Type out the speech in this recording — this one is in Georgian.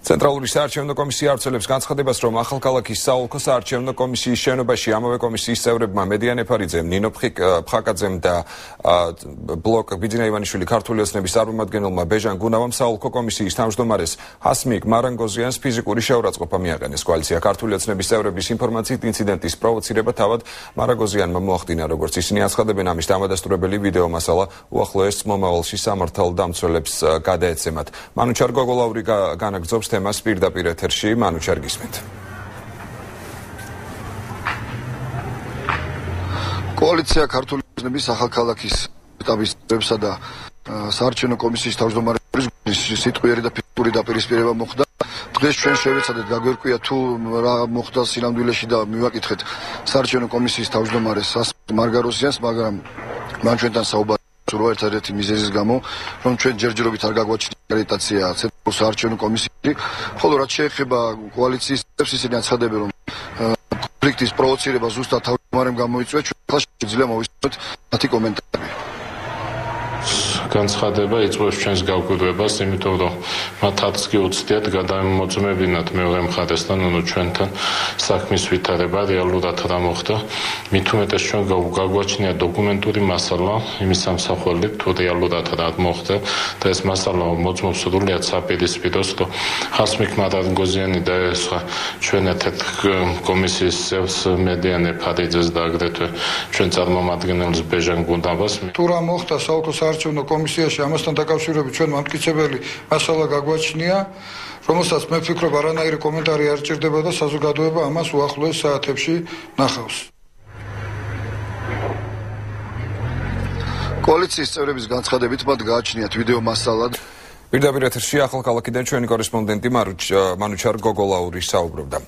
ცენტრალური საარჩევნო კომისია არცელებს განცხადებას, რომ ახალქალაქის საოლქო საარჩევნო კომისიის შენობაში ამავე კომისიის წევრებმა მედიან ეფარიძემ, ნინო ფხაკაძემ და ბლოკ ბიძინა ივანიშვილი ქართული ოცნების წარმომადგენელმა ბეჟან გუნავამ საოლქო კომისიის თავმჯდომარეს ჰასმიკ მარანგოზიანს ფიზიკური შეურაცხყოფა მიაყენეს. კოალიცია ქართული ოცნების წევრების ინფორმაციით ინციდენტის პროვოცირება თავად მარანგოზიანმა მოახდინა, როგორც ისინი აცხადებენ, ამის დამადასტურებელი ვიდეო მასალა უახლოეს მომავალში სამართალ დამცველებს გადაეცემათ. მანუჩარ გოგოლაური განაგრძობს თემას პირდაპირ ეთერში. მანუჩარ გისმენთ. კოალიცია ქართული ოცნების ახალქალაქის შტაბის წევრებსა და საარჩევნო კომისიის თავმჯდომარების სიტყვიერი და ფიზიკური დაპირისპირება მოხდა. დღეს ჩვენ შევეცადეთ გაგვერკვია თუ რა მოხდა სინამდვილეში და მივაკითხეთ საარჩევნო კომისიის თავმჯდომარეს მარგაროზიანს, მაგრამ მან ჩვენთან საუბარი ერთადერთი მიზეზის გამო, რომ ჩვენ ჯერჯერობით არ გაგვაჩნია აკრედიტაცია ცენტრალურ საარჩევნო კომისიაში, ხოლო რაც შეეხება კოალიციის წევრებს, ისინი აცხადებენ, რომ კონფლიქტის პროვოცირება ზუსტად თავმჯდომარემ გამოიწვია. ჩვენ ახლა შეიძლება მოვისმინოთ მათი კომენტარი. განცხადება იწვევს ჩვენს გავკვირვებას, იმიტომ რომ მათ ათსკი უცდიათ გადამოწმებინათ მეორე მხარესთან, ანუ ჩვენთან საქმის ვითარება, რეალურად რა მოხდა. მით უმეტეს ჩვენ გაგვაჩნია დოკუმენტური მასალა იმის სამსახურით, თუ რეალურად რა მოხდა და ეს მასალა მოწმობს სრულიად საპირისპიროს, რომ ჰასმიკ მარანგოზიანი და ჩვენ ერთ-ერთ კომისიის წევრს მედიან ეფარიძეს და აგრეთვე ჩვენ წარმომადგენელს ბეჟან გუნდავას. თუ რა მოხდა საოლქო საარჩევნო კომისიაში, ამასთან დაკავშირებით ჩვენ მამტკიცებელი მასალა გაგვაჩნია, რომელსაც მე ვფიქრობ არანაირი კომენტარი არ ჭირდება და საზოგადოება ამას უახლოეს საათებში ნახავს. კოალიციის წევრების განცხადებით მათ გააჩნიათ ვიდეო მასალა. პირდაპირ ეთერში ახალქალაქიდან ჩვენი კორესპონდენტი მანუჩარ გოგოლაური საუბრობდა.